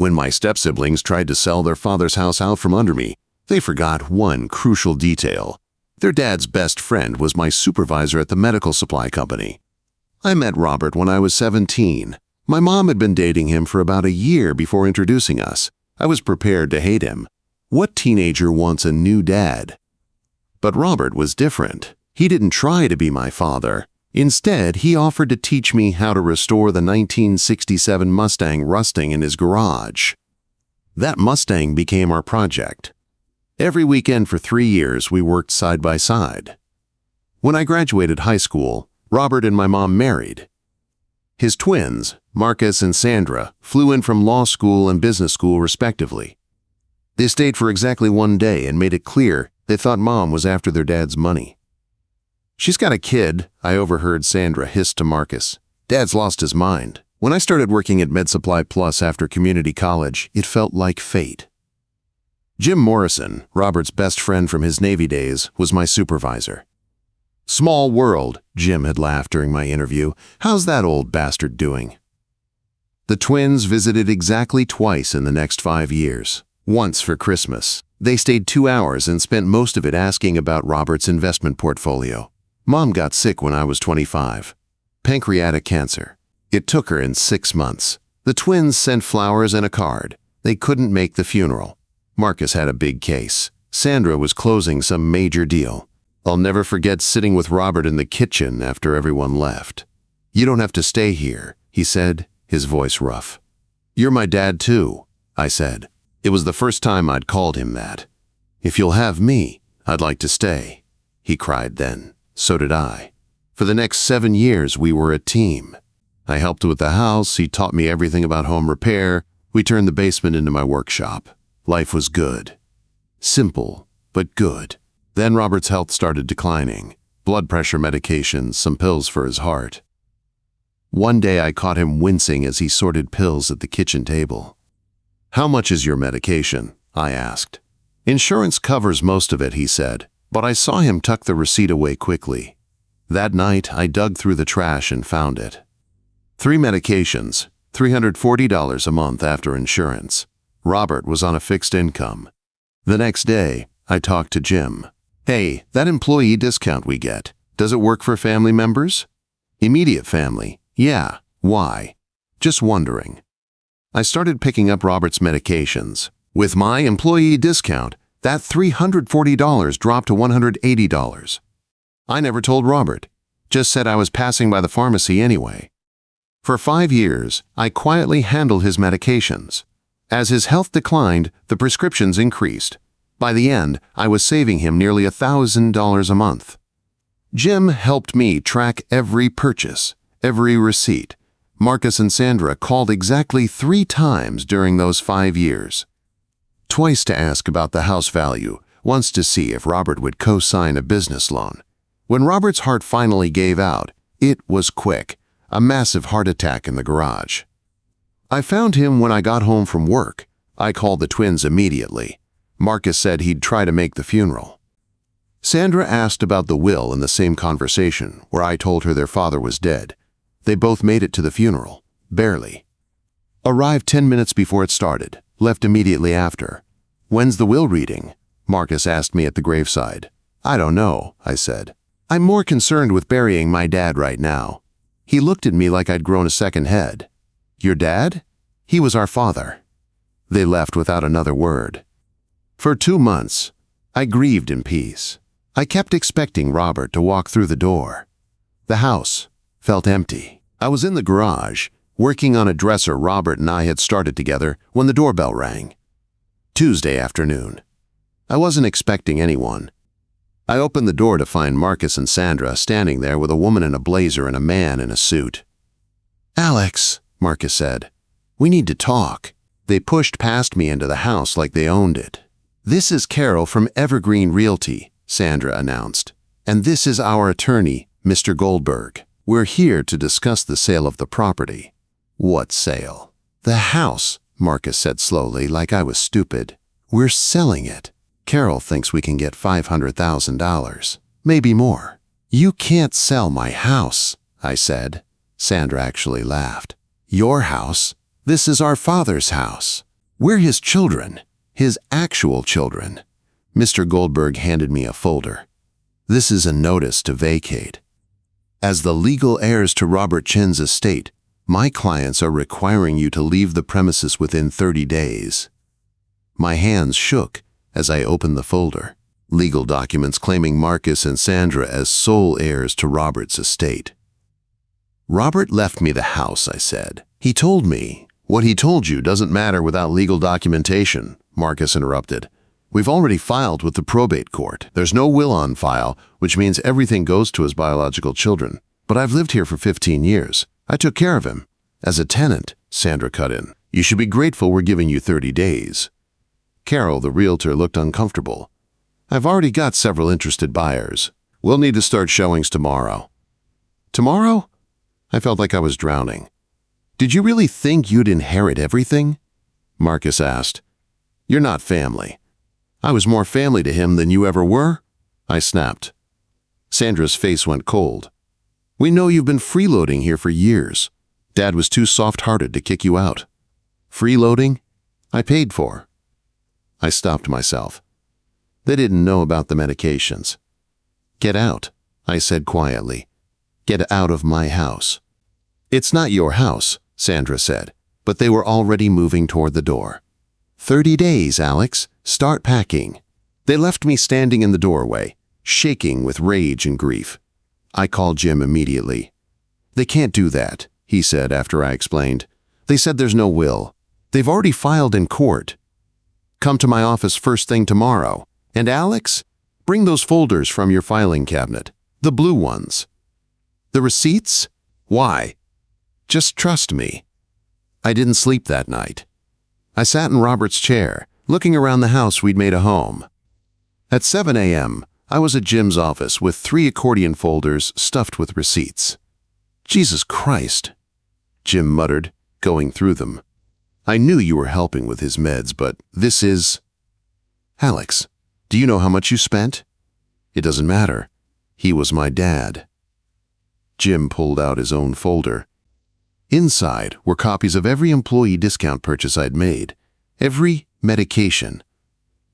When my step-siblings tried to sell their father's house out from under me, they forgot one crucial detail. Their dad's best friend was my supervisor at the medical supply company. I met Robert when I was 17. My mom had been dating him for about a year before introducing us. I was prepared to hate him. What teenager wants a new dad? But Robert was different. He didn't try to be my father. Instead, he offered to teach me how to restore the 1967 Mustang rusting in his garage. That Mustang became our project. Every weekend for 3 years, we worked side by side. When I graduated high school, Robert and my mom married. His twins, Marcus and Sandra, flew in from law school and business school respectively. They stayed for exactly 1 day and made it clear they thought Mom was after their dad's money. "She's got a kid," I overheard Sandra hiss to Marcus. "Dad's lost his mind." When I started working at MedSupply Plus after community college, it felt like fate. Jim Morrison, Robert's best friend from his Navy days, was my supervisor. "Small world," Jim had laughed during my interview. "How's that old bastard doing?" The twins visited exactly twice in the next 5 years. Once for Christmas. They stayed 2 hours and spent most of it asking about Robert's investment portfolio. Mom got sick when I was 25. Pancreatic cancer. It took her in 6 months. The twins sent flowers and a card. They couldn't make the funeral. Marcus had a big case. Sandra was closing some major deal. I'll never forget sitting with Robert in the kitchen after everyone left. "You don't have to stay here," he said, his voice rough. "You're my dad too," I said. It was the first time I'd called him that. "If you'll have me, I'd like to stay," he cried then. So did I. For the next 7 years, we were a team. I helped with the house, he taught me everything about home repair, we turned the basement into my workshop. Life was good. Simple, but good. Then Robert's health started declining. Blood pressure medications, some pills for his heart. One day I caught him wincing as he sorted pills at the kitchen table. "How much is your medication?" I asked. "Insurance covers most of it," he said, but I saw him tuck the receipt away quickly. That night, I dug through the trash and found it. 3 medications, $340 a month after insurance. Robert was on a fixed income. The next day, I talked to Jim. "Hey, that employee discount we get, does it work for family members?" "Immediate family. Yeah. Why?" "Just wondering." I started picking up Robert's medications. With my employee discount, that $340 dropped to $180. I never told Robert, just said I was passing by the pharmacy anyway. For 5 years, I quietly handled his medications. As his health declined, the prescriptions increased. By the end, I was saving him nearly $1,000 a month. Jim helped me track every purchase, every receipt. Marcus and Sandra called exactly 3 times during those 5 years. Twice to ask about the house value, once to see if Robert would co-sign a business loan. When Robert's heart finally gave out, it was quick, a massive heart attack in the garage. I found him when I got home from work. I called the twins immediately. Marcus said he'd try to make the funeral. Sandra asked about the will in the same conversation, where I told her their father was dead. They both made it to the funeral, barely. Arrived 10 minutes before it started, left immediately after. "When's the will reading?" Marcus asked me at the graveside. "I don't know," I said. "I'm more concerned with burying my dad right now." He looked at me like I'd grown a second head. "Your dad? He was our father." They left without another word. For 2 months, I grieved in peace. I kept expecting Robert to walk through the door. The house felt empty. I was in the garage, working on a dresser Robert and I had started together when the doorbell rang. Tuesday afternoon. I wasn't expecting anyone. I opened the door to find Marcus and Sandra standing there with a woman in a blazer and a man in a suit. "Alex," Marcus said, "we need to talk." They pushed past me into the house like they owned it. "This is Carol from Evergreen Realty," Sandra announced. "And this is our attorney, Mr. Goldberg. We're here to discuss the sale of the property." "What sale?" "The house," Marcus said slowly, like I was stupid. "We're selling it. Carol thinks we can get $500,000, maybe more." "You can't sell my house," I said. Sandra actually laughed. "Your house? This is our father's house." We're his children, his actual children. Mr. Goldberg handed me a folder. This is a notice to vacate. As the legal heirs to Robert Chen's estate, my clients are requiring you to leave the premises within 30 days. My hands shook as I opened the folder. Legal documents claiming Marcus and Sandra as sole heirs to Robert's estate. Robert left me the house, I said. He told me. What he told you doesn't matter without legal documentation, Marcus interrupted. We've already filed with the probate court. There's no will on file, which means everything goes to his biological children. But I've lived here for 15 years. I took care of him. As a tenant, Sandra cut in. You should be grateful we're giving you 30 days. Carol, the realtor, looked uncomfortable. I've already got several interested buyers. We'll need to start showings tomorrow. Tomorrow? I felt like I was drowning. Did you really think you'd inherit everything? Marcus asked. You're not family. I was more family to him than you ever were, I snapped. Sandra's face went cold. We know you've been freeloading here for years. Dad was too soft-hearted to kick you out. Freeloading? I paid for. I stopped myself. They didn't know about the medications. Get out, I said quietly. Get out of my house. It's not your house, Sandra said, but they were already moving toward the door. 30 days, Alex. Start packing. They left me standing in the doorway, shaking with rage and grief. I called Jim immediately. They can't do that, he said after I explained. They said there's no will. They've already filed in court. Come to my office first thing tomorrow. And Alex, bring those folders from your filing cabinet, the blue ones. The receipts? Why? Just trust me. I didn't sleep that night. I sat in Robert's chair, looking around the house we'd made a home. At 7 a.m., I was at Jim's office with 3 accordion folders stuffed with receipts. Jesus Christ, Jim muttered, going through them. I knew you were helping with his meds, but this is... Alex, do you know how much you spent? It doesn't matter. He was my dad. Jim pulled out his own folder. Inside were copies of every employee discount purchase I'd made, every medication,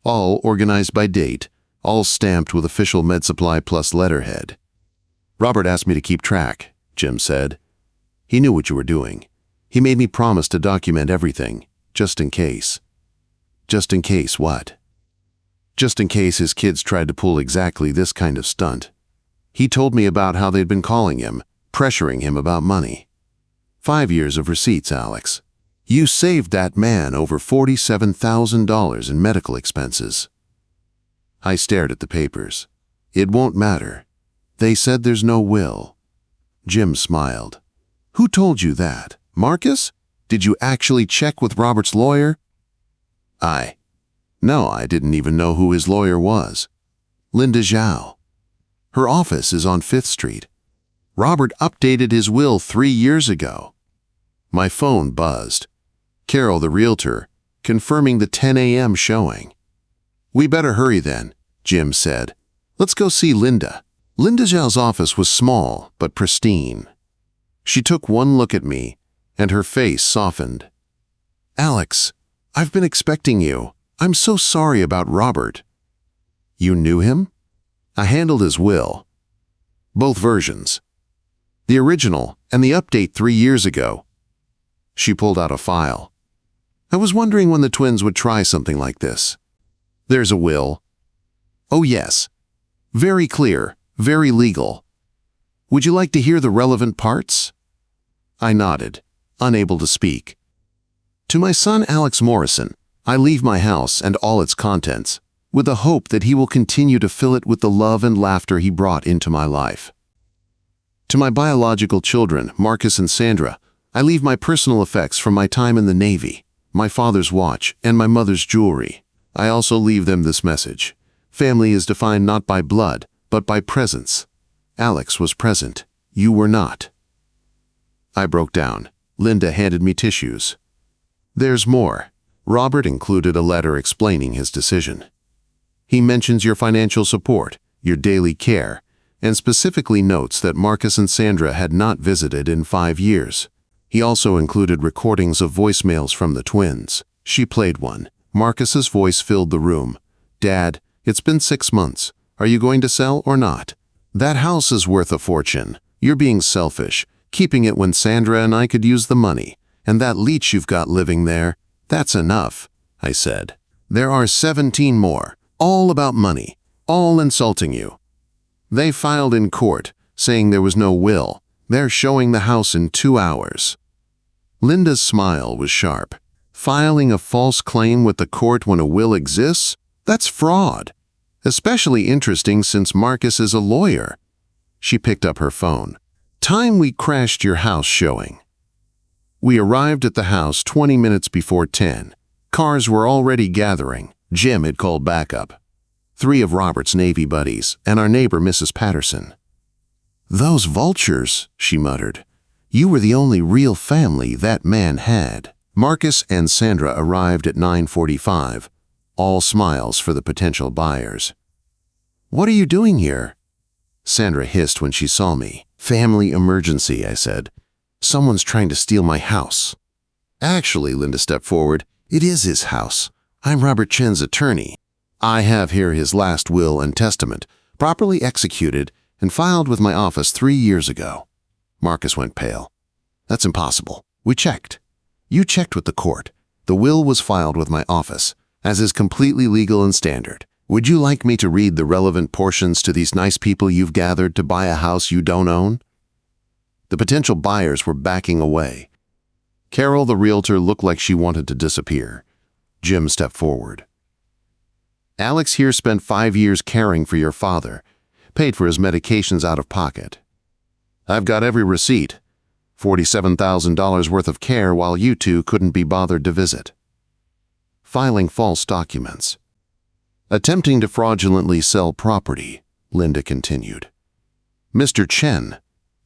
all organized by date, all stamped with official MedSupply Plus letterhead. Robert asked me to keep track, Jim said. He knew what you were doing. He made me promise to document everything, just in case. Just in case what? Just in case his kids tried to pull exactly this kind of stunt. He told me about how they'd been calling him, pressuring him about money. 5 years of receipts, Alex. You saved that man over $47,000 in medical expenses. I stared at the papers. It won't matter. They said there's no will. Jim smiled. Who told you that? Marcus? Did you actually check with Robert's lawyer? No, I didn't even know who his lawyer was. Linda Zhao. Her office is on 5th Street. Robert updated his will 3 years ago. My phone buzzed. Carol, the realtor, confirming the 10 a.m. showing. We better hurry then, Jim said. Let's go see Linda. Linda Zhao's office was small but pristine. She took one look at me, and her face softened. Alex, I've been expecting you. I'm so sorry about Robert. You knew him? I handled his will. Both versions. The original and the update 3 years ago. She pulled out a file. I was wondering when the twins would try something like this. There's a will. Oh yes. Very clear, very legal. Would you like to hear the relevant parts? I nodded, unable to speak. To my son Alex Morrison, I leave my house and all its contents, with the hope that he will continue to fill it with the love and laughter he brought into my life. To my biological children, Marcus and Sandra, I leave my personal effects from my time in the Navy, my father's watch, and my mother's jewelry. I also leave them this message. Family is defined not by blood, but by presence. Alex was present. You were not. I broke down. Linda handed me tissues. There's more. Robert included a letter explaining his decision. He mentions your financial support, your daily care, and specifically notes that Marcus and Sandra had not visited in 5 years. He also included recordings of voicemails from the twins, She played one. Marcus's voice filled the room. "Dad, it's been 6 months. Are you going to sell or not? That house is worth a fortune. You're being selfish, keeping it when Sandra and I could use the money. And that leech you've got living there, that's enough," I said. "There are 17 more, all about money, all insulting you." They filed in court, saying there was no will. They're showing the house in 2 hours. Linda's smile was sharp. Filing a false claim with the court when a will exists? That's fraud. Especially interesting since Marcus is a lawyer. She picked up her phone. "Time we crashed your house showing." We arrived at the house 20 minutes before 10. Cars were already gathering. Jim had called backup. 3 of Robert's Navy buddies and our neighbor Mrs. Patterson. "Those vultures," she muttered. "You were the only real family that man had." Marcus and Sandra arrived at 9:45, all smiles for the potential buyers. "What are you doing here?" Sandra hissed when she saw me. "Family emergency," I said. "Someone's trying to steal my house." "Actually," Linda stepped forward, "it is his house. I'm Robert Chen's attorney. I have here his last will and testament, properly executed and filed with my office 3 years ago." Marcus went pale. "That's impossible. We checked." "You checked with the court. The will was filed with my office, as is completely legal and standard. Would you like me to read the relevant portions to these nice people you've gathered to buy a house you don't own?" The potential buyers were backing away. Carol, the realtor, looked like she wanted to disappear. Jim stepped forward. "Alex here spent 5 years caring for your father, paid for his medications out of pocket. I've got every receipt. $47,000 worth of care while you two couldn't be bothered to visit." Filing false documents. "Attempting to fraudulently sell property," Linda continued. "Mr. Chen,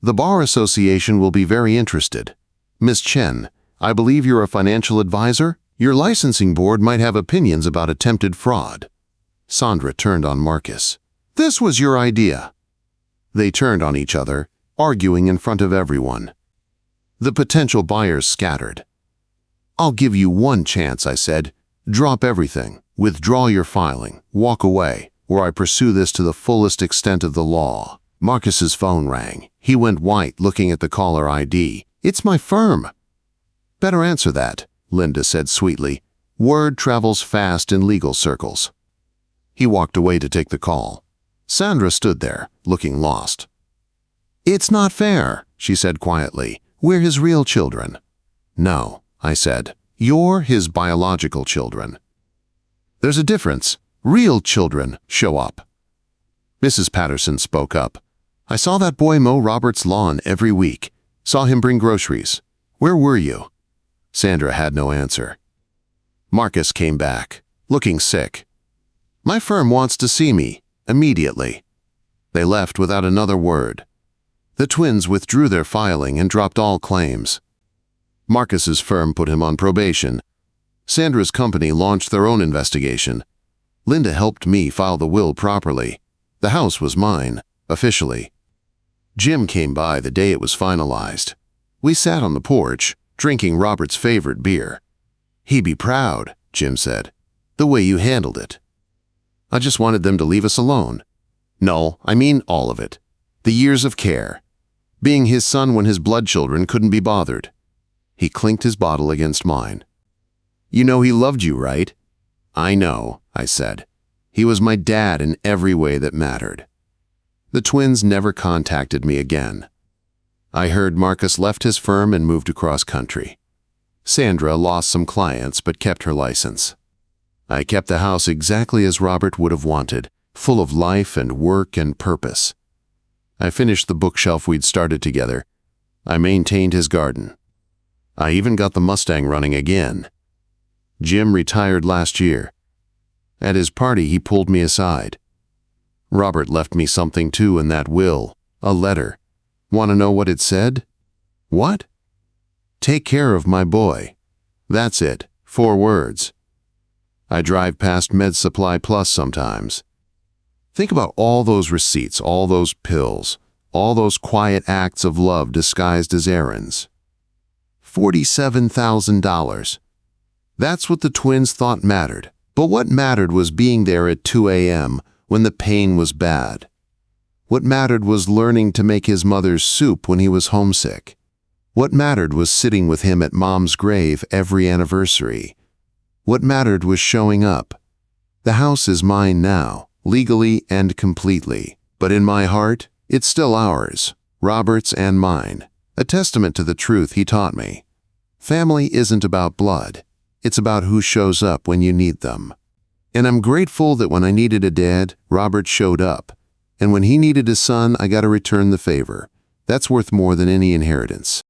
the Bar Association will be very interested. Miss Chen, I believe you're a financial advisor? Your licensing board might have opinions about attempted fraud." Sandra turned on Marcus. "This was your idea." They turned on each other, arguing in front of everyone. The potential buyers scattered. "I'll give you one chance," I said. "Drop everything, withdraw your filing, walk away, or I pursue this to the fullest extent of the law." Marcus's phone rang. He went white looking at the caller ID. "It's my firm." "Better answer that," Linda said sweetly. "Word travels fast in legal circles." He walked away to take the call. Sandra stood there, looking lost. "It's not fair," she said quietly. "We're his real children." "No," I said. "You're his biological children." "There's a difference. Real children show up." Mrs. Patterson spoke up. "I saw that boy mow Robert's lawn every week. Saw him bring groceries. Where were you?" Sandra had no answer. Marcus came back, looking sick. "My firm wants to see me, immediately." They left without another word. The twins withdrew their filing and dropped all claims. Marcus's firm put him on probation. Sandra's company launched their own investigation. Linda helped me file the will properly. The house was mine, officially. Jim came by the day it was finalized. We sat on the porch, drinking Robert's favorite beer. "He'd be proud," Jim said, "the way you handled it." "I just wanted them to leave us alone." "No, I mean all of it. The years of care. Being his son when his blood children couldn't be bothered." He clinked his bottle against mine. "You know he loved you, right?" "I know," I said. "He was my dad in every way that mattered." The twins never contacted me again. I heard Marcus left his firm and moved across country. Sandra lost some clients but kept her license. I kept the house exactly as Robert would have wanted, full of life and work and purpose. I finished the bookshelf we'd started together. I maintained his garden. I even got the Mustang running again. Jim retired last year. At his party, he pulled me aside. "Robert left me something too in that will, a letter. Want to know what it said?" "What?" "Take care of my boy." That's it, 4 words. I drive past Med Supply Plus sometimes. Think about all those receipts, all those pills, all those quiet acts of love disguised as errands. $47,000. That's what the twins thought mattered. But what mattered was being there at 2 a.m. when the pain was bad. What mattered was learning to make his mother's soup when he was homesick. What mattered was sitting with him at Mom's grave every anniversary. What mattered was showing up. The house is mine now, legally and completely. But in my heart, it's still ours, Robert's and mine. A testament to the truth he taught me. Family isn't about blood. It's about who shows up when you need them. And I'm grateful that when I needed a dad, Robert showed up. And when he needed a son, I got to return the favor. That's worth more than any inheritance.